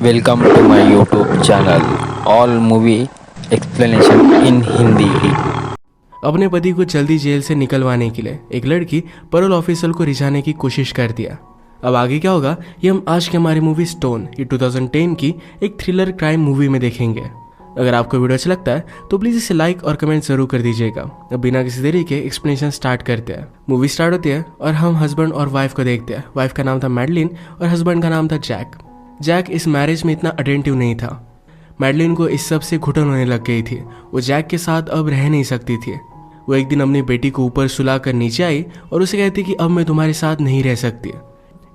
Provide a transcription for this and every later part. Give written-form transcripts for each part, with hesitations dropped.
Welcome to my YouTube channel. All movie explanation in Hindi. अपने पति को जल्दी जेल से निकलवाने के लिए एक लड़की पैरोल ऑफिसर को रिझाने की कोशिश कर दिया। अब आगे क्या होगा ये हम आज की हमारी मूवी स्टोन ये 2010 की एक थ्रिलर क्राइम मूवी में देखेंगे। अगर आपको वीडियो अच्छा लगता है तो प्लीज इसे लाइक और कमेंट जरूर कर दीजिएगा। अब बिना किसी देरी के एक्सप्लेनेशन स्टार्ट करते हैं। मूवी स्टार्ट होती है और हम हस्बैंड और वाइफ को देखते हैं। वाइफ का नाम था मैडलिन और हस्बैंड का नाम था जैक। जैक इस मैरिज में इतना अटेंटिव नहीं था। मैडलिन को इस सब से घुटन होने लग गई थी। वो जैक के साथ अब रह नहीं सकती थी। वो एक दिन अपनी बेटी को ऊपर सुला कर नीचे आई और उसे कहती कि अब मैं तुम्हारे साथ नहीं रह सकती।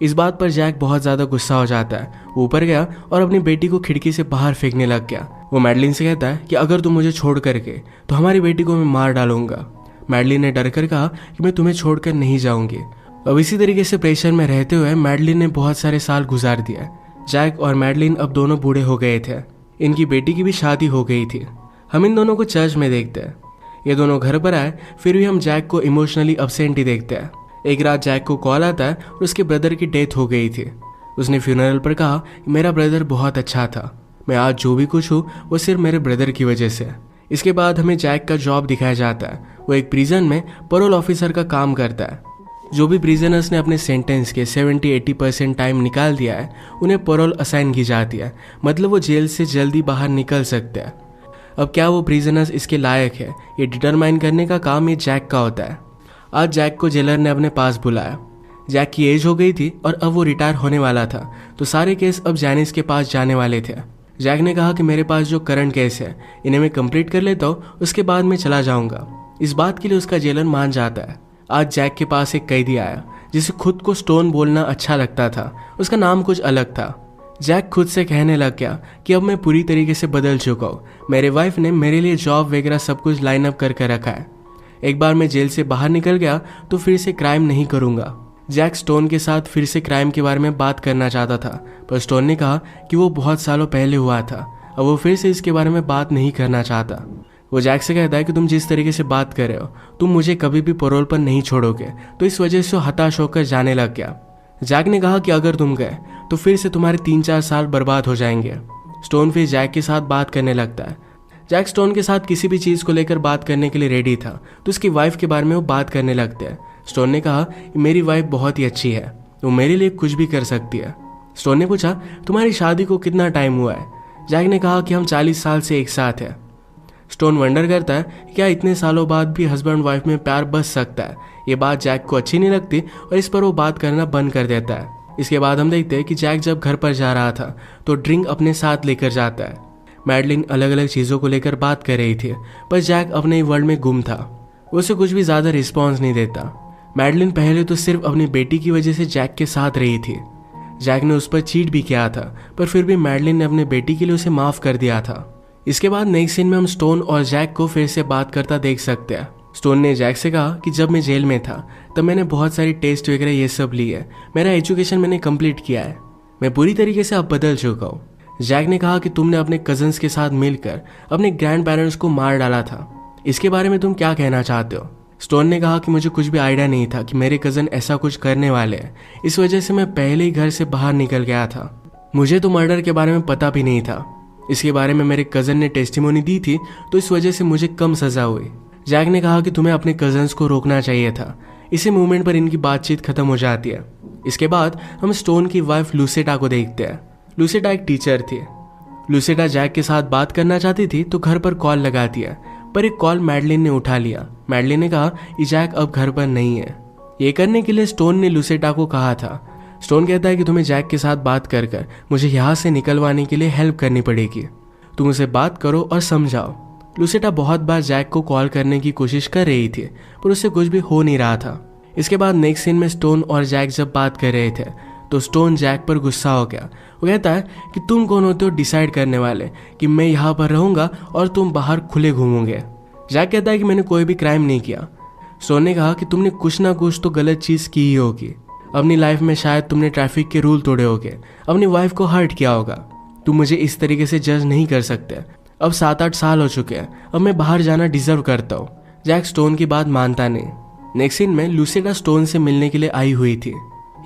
इस बात पर जैक बहुत ज्यादा गुस्सा हो जाता है। वो ऊपर गया और अपनी बेटी को खिड़की से बाहर फेंकने लग गया। वो मैडलिन से कहता है कि अगर तुम मुझे छोड़ करके तो हमारी बेटी को मैं मार डालूंगा। मैडलिन ने डर कर कहा कि मैं तुम्हें छोड़कर नहीं जाऊंगी। अब इसी तरीके से प्रेशर में रहते हुए मैडलिन ने बहुत सारे साल गुजार दिया। जैक और मैडलिन अब दोनों बूढ़े हो गए थे। इनकी बेटी की भी शादी हो गई थी। हम इन दोनों को चर्च में देखते हैं। ये दोनों घर पर आए फिर भी हम जैक को इमोशनली अब्सेंट ही देखते हैं। एक रात जैक को कॉल आता है और उसके ब्रदर की डेथ हो गई थी। उसने फ्यूनरल पर कहा कि मेरा ब्रदर बहुत अच्छा था। मैं आज जो भी कुछ हूँ वो सिर्फ मेरे ब्रदर की वजह से। इसके बाद हमें जैक का जॉब दिखाया जाता है। वो एक प्रिजन में पैरोल ऑफिसर का काम करता है। जो भी प्रिजनर्स ने अपने सेंटेंस के 70-80% टाइम निकाल दिया है उन्हें पैरोल असाइन की जाती है। मतलब वो जेल से जल्दी बाहर निकल सकते हैं। अब क्या वो प्रिजनर्स इसके लायक है ये डिटरमाइन करने का काम ये जैक का होता है। आज जैक को जेलर ने अपने पास बुलाया। जैक की एज हो गई थी और अब वो रिटायर होने वाला था तो सारे केस अब जैनिस के पास जाने वाले थे। जैक ने कहा कि मेरे पास जो करंट केस है इन्हें मैं कंप्लीट कर लेता हूँ उसके बाद मैं चला जाऊंगा। इस बात के लिए उसका जेलर मान जाता है। आज जैक के पास एक कैदी आया जिसे खुद को स्टोन बोलना अच्छा लगता था। उसका नाम कुछ अलग था। जैक खुद से कहने लग गया कि अब मैं पूरी तरीके से बदल चुका हूँ। मेरे वाइफ ने मेरे लिए जॉब वगैरह सब कुछ लाइन अप करके रखा है। एक बार मैं जेल से बाहर निकल गया तो फिर से क्राइम नहीं करूंगा। जैक स्टोन के साथ फिर से क्राइम के बारे में बात करना चाहता था पर स्टोन ने कहा कि वो बहुत सालों पहले हुआ था। अब वो फिर से इसके बारे में बात नहीं करना चाहता। वो जैक से कहता है कि तुम जिस तरीके से बात कर रहे हो तुम मुझे कभी भी पैरोल पर नहीं छोड़ोगे। तो इस वजह से वो हताश होकर जाने लग गया। जैक ने कहा कि अगर तुम गए तो फिर से तुम्हारे 3-4 साल बर्बाद हो जाएंगे। स्टोन फिर जैक के साथ बात करने लगता है। जैक स्टोन के साथ किसी भी चीज़ को लेकर बात करने के लिए रेडी था तो उसकी वाइफ के बारे में वो बात करने लगते हैं। स्टोन ने कहा कि मेरी वाइफ बहुत ही अच्छी है, वो मेरे लिए कुछ भी कर सकती है। स्टोन ने पूछा तुम्हारी शादी को कितना टाइम हुआ है। जैक ने कहा कि हम 40 साल से एक साथ हैं। स्टोन वंडर करता है क्या इतने सालों बाद भी हस्बैंड वाइफ में प्यार बच सकता है। ये बात जैक को अच्छी नहीं लगती और इस पर वो बात करना बंद कर देता है। इसके बाद हम देखते हैं कि जैक जब घर पर जा रहा था तो ड्रिंक अपने साथ लेकर जाता है। मैडलिन अलग अलग चीज़ों को लेकर बात कर रही थी पर जैक अपने वर्ल्ड में गुम था। वो उसे कुछ भी ज़्यादा रिस्पॉन्स नहीं देता। मैडलिन पहले तो सिर्फ अपनी बेटी की वजह से जैक के साथ रही थी। जैक ने उस पर चीट भी किया था पर फिर भी मैडलिन ने अपनी बेटी के लिए उसे माफ़ कर दिया था। इसके बाद नेक्स्ट सीन में हम स्टोन और जैक को फिर से बात करता देख सकते हैं। स्टोन ने जैक से कहा कि जब मैं जेल में था तब मैंने बहुत सारी टेस्ट वगैरह ये सब ली है। मेरा एजुकेशन मैंने कंप्लीट किया है। मैं पूरी तरीके से अब बदल चुका हूँ। जैक ने कहा कि तुमने अपने कजन्स के साथ मिलकर अपने ग्रैंड पेरेंट्स को मार डाला था। इसके बारे में तुम क्या कहना चाहते हो। स्टोन ने कहा कि मुझे कुछ भी आइडिया नहीं था कि मेरे कजन ऐसा कुछ करने वाले हैं। इस वजह से मैं पहले ही घर से बाहर निकल गया था। मुझे तो मर्डर के बारे में पता भी नहीं था। इसके बारे में मेरे कजन ने टेस्टिमोनी दी थी तो इस वजह से मुझे कम सजा हुई। जैक ने कहा कि तुम्हें अपने कजन्स को रोकना चाहिए था। इसी मूवमेंट पर इनकी बातचीत खत्म हो जाती है। इसके बाद हम स्टोन की वाइफ लूसेटा को देखते हैं। लूसेटा एक टीचर थी। लूसेटा जैक के साथ बात करना चाहती थी तो घर पर कॉल लगाती है पर एक कॉल मैडलिन ने उठा लिया। मैडलिन ने कहा कि जैक अब घर पर नहीं है। ये करने के लिए स्टोन ने लूसेटा को कहा था। स्टोन कहता है कि तुम्हें जैक के साथ बात कर कर मुझे यहाँ से निकलवाने के लिए हेल्प करनी पड़ेगी। तुम उसे बात करो और समझाओ। लूसेटा बहुत बार जैक को कॉल करने की कोशिश कर रही थी पर उससे कुछ भी हो नहीं रहा था। इसके बाद नेक्स्ट सीन में स्टोन और जैक जब बात कर रहे थे तो स्टोन जैक पर गुस्सा हो गया। वो कहता है कि तुम कौन होते हो डिसाइड करने वाले कि मैं यहाँ पर रहूंगा और तुम बाहर खुले घूमोगे। जैक कहता है कि मैंने कोई भी क्राइम नहीं किया। स्टोन ने कहा कि तुमने कुछ ना कुछ तो गलत चीज़ की ही होगी। अपनी लाइफ में शायद तुमने ट्रैफिक के रूल तोड़े होगे, अपनी वाइफ को हर्ट किया होगा। तुम मुझे इस तरीके से जज नहीं कर सकते। अब 7-8 साल हो चुके हैं। अब मैं बाहर जाना डिजर्व करता हूँ। जैक स्टोन की बात मानता नहीं। नेक्स्ट सीन में लूसेटा स्टोन से मिलने के लिए आई हुई थी।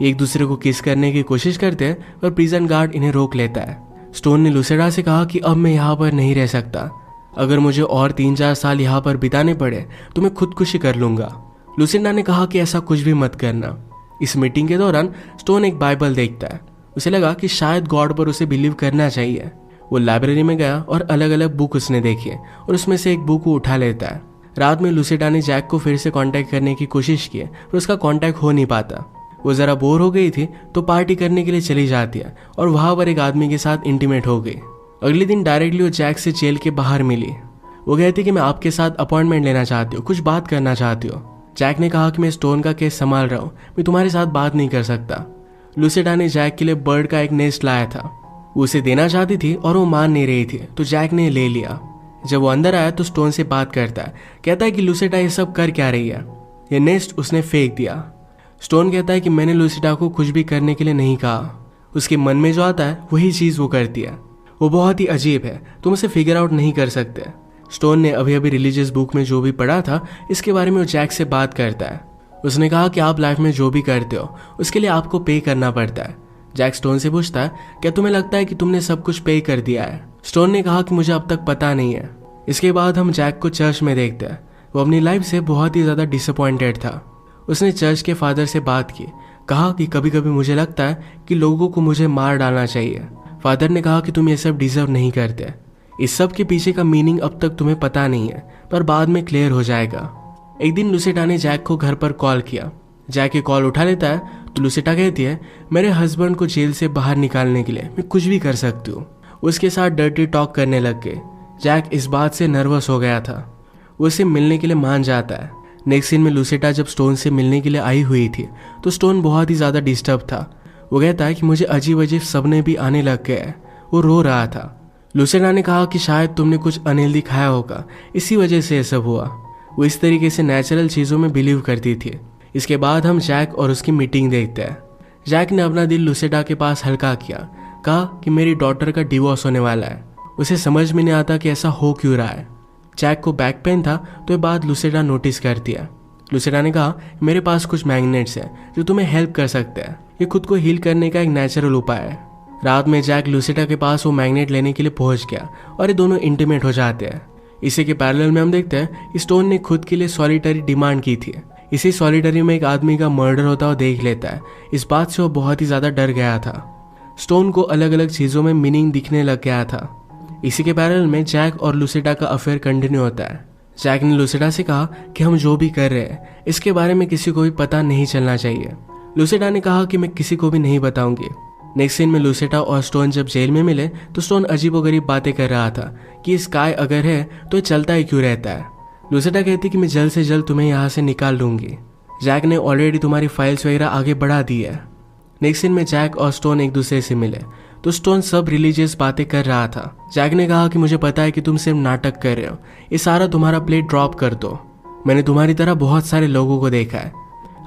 एक दूसरे को किस करने की कोशिश करते हैं पर प्रिजन गार्ड इन्हें रोक लेता है। स्टोन ने लुसेडा से कहा कि अब मैं यहाँ पर नहीं रह सकता, अगर मुझे और 3-4 साल यहाँ पर बिताने पड़े तो मैं खुदकुशी कर लूंगा। लुसिंडा ने कहा कि ऐसा कुछ भी मत करना। इस मीटिंग के दौरान स्टोन एक बाइबल देखता है। उसे लगा कि शायद गॉड पर उसे बिलीव करना चाहिए। वो लाइब्रेरी में गया और अलग अलग बुक उसने देखी और उसमें से एक बुक वो उठा लेता है। रात में लुसिंडा ने जैक को फिर से कांटेक्ट करने की कोशिश की पर उसका कांटेक्ट हो नहीं पाता। वो ज़रा बोर हो गई थी तो पार्टी करने के लिए चली जाती है और वहाँ पर एक आदमी के साथ इंटीमेट हो गई। अगले दिन डायरेक्टली वो जैक से जेल के बाहर मिली। वो कहती कि मैं आपके साथ अपॉइंटमेंट लेना चाहती हूँ, कुछ बात करना चाहती हूँ। जैक ने कहा कि मैं स्टोन का केस संभाल रहा हूँ, मैं तुम्हारे साथ बात नहीं कर सकता। लुसिंडा ने जैक के लिए बर्ड का एक नेस्ट लाया था। वो उसे देना चाहती थी और वो मान नहीं रही थी तो जैक ने ले लिया। जब वो अंदर आया तो स्टोन से बात करता है, कहता है कि लुसिंडा ये सब कर क्या रही है, ये नेस्ट उसने फेंक दिया। स्टोन कहता है कि मैंने लुसिंडा को कुछ भी करने के लिए नहीं कहा, उसके मन में जो आता है वही चीज़ वो करती है। वो बहुत ही अजीब है, तुम उसे फिगर आउट नहीं कर सकते। स्टोन ने अभी अभी रिलीजियस बुक में जो भी पढ़ा था इसके बारे में वो जैक से बात करता है। उसने कहा कि आप लाइफ में जो भी करते हो उसके लिए आपको पे करना पड़ता है। जैक स्टोन से पूछता है, क्या तुम्हें लगता है कि तुमने सब कुछ पे कर दिया है? स्टोन ने कहा कि मुझे अब तक पता नहीं है। इसके बाद हम जैक को चर्च में देखते हैं। वो अपनी लाइफ से बहुत ही ज़्यादा डिसअपॉइंटेड था। उसने चर्च के फादर से बात की, कहा कि कभी कभी मुझे लगता है कि लोगों को मुझे मार डालना चाहिए। फादर ने कहा कि तुम ये सब डिजर्व नहीं करते। इस सब के पीछे का मीनिंग अब तक तुम्हें पता नहीं है पर बाद में क्लियर हो जाएगा। एक दिन लुसिंडा ने जैक को घर पर कॉल किया। जैक ये कॉल उठा लेता है तो लुसिंडा कहती है, मेरे हस्बैंड को जेल से बाहर निकालने के लिए मैं कुछ भी कर सकती हूँ। उसके साथ डर्टी टॉक करने लग गए। जैक इस बात से नर्वस हो गया था। वो उसे मिलने के लिए मान जाता है। नेक्स्ट सीन में लुसिंडा जब स्टोन से मिलने के लिए आई हुई थी तो स्टोन बहुत ही ज़्यादा डिस्टर्ब था। वो कहता है कि मुझे अजीब अजीब सपने भी आने लग गए। वो रो रहा था। लुसिंडा ने कहा कि शायद तुमने कुछ अनहेल्दी खाया होगा, इसी वजह से ये सब हुआ। वो इस तरीके से नेचुरल चीज़ों में बिलीव करती थी। इसके बाद हम जैक और उसकी मीटिंग देखते हैं। जैक ने अपना दिल लुसिंडा के पास हल्का किया, कहा कि मेरी डॉटर का डिवोर्स होने वाला है। उसे समझ में नहीं आता कि ऐसा हो क्यों रहा है। जैक को बैक पेन था तो ये बात लुसिंडा नोटिस करती है। लुसिंडा ने कहा, मेरे पास कुछ मैग्नेट्स हैं जो तुम्हें हेल्प कर सकते हैं। ये खुद को हील करने का एक नेचुरल उपाय है। रात में जैक लुसिंडा के पास वो मैग्नेट लेने के लिए पहुंच गया और ये दोनों इंटीमेट हो जाते हैं। इसी के पैरेलल में हम देखते हैं स्टोन ने खुद के लिए सॉलिटरी डिमांड की थी। इसी सॉलिटरी में एक आदमी का मर्डर होता हुआ देख लेता है। इस बात से वो बहुत ही ज़्यादा डर गया था। स्टोन को अलग अलग चीज़ों में मीनिंग दिखने लग गया था। इसी के पैरेलल में जैक और लुसिंडा का अफेयर कंटिन्यू होता है। जैक ने लुसिंडा से कहा कि हम जो भी कर रहे हैं इसके बारे में किसी को भी पता नहीं चलना चाहिए। लुसिंडा ने कहा कि मैं किसी को भी नहीं बताऊंगी। नेक्स्ट सीन में लुसिंडा और स्टोन जब जेल में मिले तो स्टोन अजीबोगरीब बातें कर रहा था कि स्काई अगर है तो ये चलता ही क्यों रहता है। लुसिंडा कहती कि मैं जल्द से जल्द तुम्हें यहाँ से निकाल लूंगी। जैक ने ऑलरेडी तुम्हारी फाइल्स वगैरह आगे बढ़ा दी है। नेक्स्ट सीन में जैक और स्टोन एक दूसरे से मिले तो स्टोन सब रिलीजियस बातें कर रहा था। जैक ने कहा कि मुझे पता है कि तुम सिर्फ नाटक कर रहे हो, ये सारा तुम्हारा प्ले ड्रॉप कर दो। मैंने तुम्हारी तरह बहुत सारे लोगों को देखा है।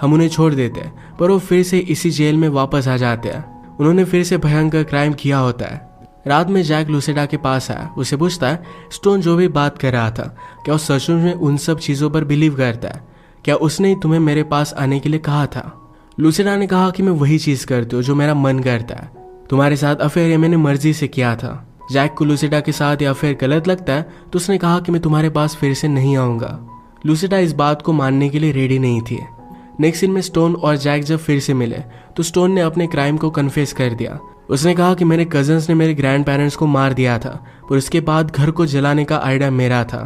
हम उन्हें छोड़ देते हैं पर वो फिर से इसी जेल में वापस आ जाते हैं। उन्होंने फिर से भयंकर क्राइम किया होता है। रात में जैक लुसिंडा के पास आया। उसे पूछता है, स्टोन जो भी बात कर रहा था क्या वो सच में उन सब चीज़ों पर बिलीव करता है? क्या उसने तुम्हें मेरे पास आने के लिए कहा था? लुसिंडा ने कहा कि मैं वही चीज़ करती हूँ जो मेरा मन करता है। तुम्हारे साथ अफेयर ये मैंने मर्जी से किया था। जैक को लुसिंडा के साथ ये अफेयर गलत लगता है तो उसने कहा कि मैं तुम्हारे पास फिर से नहीं आऊँगा। लुसिंडा इस बात को मानने के लिए रेडी नहीं थी। नेक्स्ट सीन में स्टोन और जैक जब फिर से मिले तो स्टोन ने अपने क्राइम को कन्फेस कर दिया। उसने कहा कि मेरे कजन्स ने मेरे ग्रैंड पेरेंट्स को मार दिया था पर उसके बाद घर को जलाने का आइडिया मेरा था।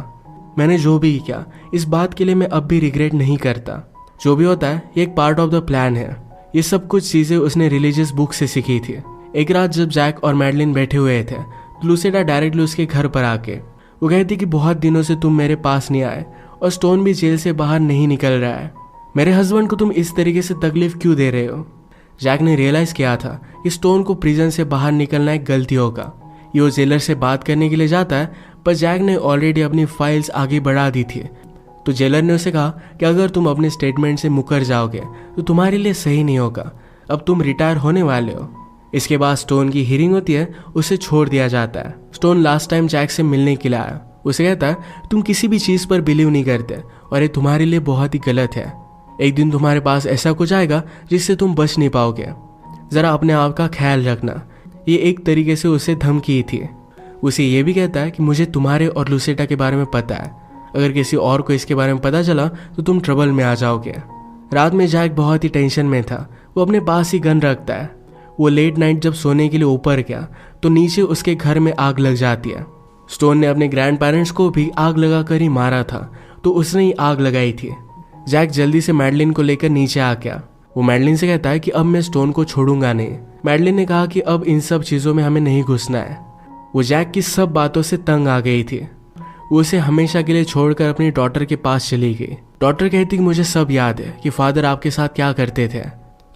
मैंने जो भी किया इस बात के लिए मैं अब भी रिग्रेट नहीं करता। जो भी होता है ये एक पार्ट ऑफ द प्लान है। ये सब कुछ चीज़ें उसने रिलीजियस बुक से सीखी थी। एक रात जब जैक और मैडलिन बैठे हुए थे तो लुसिंडा डायरेक्टली उसके घर पर आके वो कहती कि बहुत दिनों से तुम मेरे पास नहीं आए और स्टोन भी जेल से बाहर नहीं निकल रहा है। मेरे हस्बैंड को तुम इस तरीके से तकलीफ क्यों दे रहे हो? जैक ने रियलाइज़ किया था कि स्टोन को प्रिजन से बाहर निकलना एक गलती होगा। ये वो जेलर से बात करने के लिए जाता है पर जैक ने ऑलरेडी अपनी फाइल्स आगे बढ़ा दी थी। तो जेलर ने उसे कहा कि अगर तुम अपने स्टेटमेंट से मुकर जाओगे तो तुम्हारे लिए सही नहीं होगा। अब तुम रिटायर होने वाले हो। इसके बाद स्टोन की हियरिंग होती है, उसे छोड़ दिया जाता है। स्टोन लास्ट टाइम जैक से मिलने के लिए आया। उसे कहता है तुम किसी भी चीज़ पर बिलीव नहीं करते और ये तुम्हारे लिए बहुत ही गलत है। एक दिन तुम्हारे पास ऐसा कुछ आएगा जिससे तुम बच नहीं पाओगे। ज़रा अपने आप का ख्याल रखना। ये एक तरीके से उसे धमकी थी। उसे ये भी कहता है कि मुझे तुम्हारे और लुसेटा के बारे में पता है, अगर किसी और को इसके बारे में पता चला तो तुम ट्रबल में आ जाओगे। रात में जैक बहुत ही टेंशन में था। वो अपने पास ही गन रखता है। वो लेट नाइट जब सोने के लिए ऊपर गया तो नीचे उसके घर में आग लग जाती है। स्टोन ने अपने ग्रैंड पेरेंट्स को भी आग लगाकर ही मारा था, तो उसने ही आग लगाई थी। जैक जल्दी से मैडलिन को लेकर नीचे आ गया। वो मैडलिन से कहता है कि अब मैं स्टोन को छोड़ूंगा नहीं। मैडलिन ने कहा कि अब इन सब चीज़ों में हमें नहीं घुसना है। वो जैक की सब बातों से तंग आ गई थी। वो उसे हमेशा के लिए छोड़कर अपनी डॉटर के पास चली गई। डॉटर कहती कि मुझे सब याद है कि फादर आपके साथ क्या करते थे।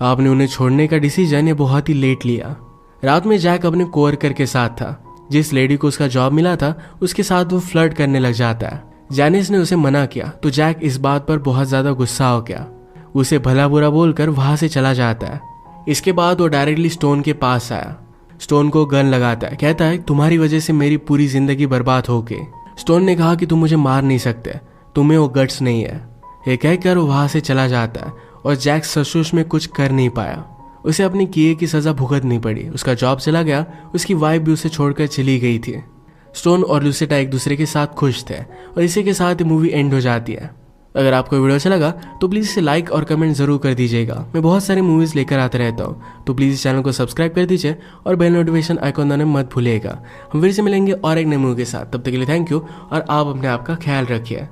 आपने उन्हें छोड़ने का डिसीजन ये बहुत ही लेट लिया। रात में जैक अपने कोवर्कर के साथ था। जिस लेडी को उसका जॉब मिला था उसके साथ वो फ्लर्ट करने लग जाता है। जैनिस ने उसे मना किया तो जैक इस बात पर बहुत ज्यादा गुस्सा हो गया। उसे भला बुरा बोलकर वहां से चला जाता है। इसके बाद वो डायरेक्टली स्टोन के पास आया। स्टोन को गन लगाता है, कहता है तुम्हारी वजह से मेरी पूरी जिंदगी बर्बाद हो गई। स्टोन ने कहा कि तुम मुझे मार नहीं सकते, तुम्हें वो गट्स नहीं है। ये कहकर वो वहां से चला जाता है और जैक सचमुच में कुछ कर नहीं पाया। उसे अपने किए की सजा भुगतनी पड़ी। उसका जॉब चला गया, उसकी वाइफ भी उसे छोड़कर चली गई थी। स्टोन और लुसेटा एक दूसरे के साथ खुश थे और इसी के साथ मूवी एंड हो जाती है। अगर आपको वीडियो अच्छा लगा तो प्लीज़ इसे लाइक और कमेंट जरूर कर दीजिएगा। मैं बहुत सारी मूवीज़ लेकर आता रहता हूँ, तो प्लीज़ इस चैनल को सब्सक्राइब कर दीजिए और बेल नोटिफिकेशन आइकॉन दबाना मत भूलिएगा। हम फिर से मिलेंगे और एक नई मूवी के साथ। तब तक के लिए थैंक यू और आप अपने आप का ख्याल रखिए।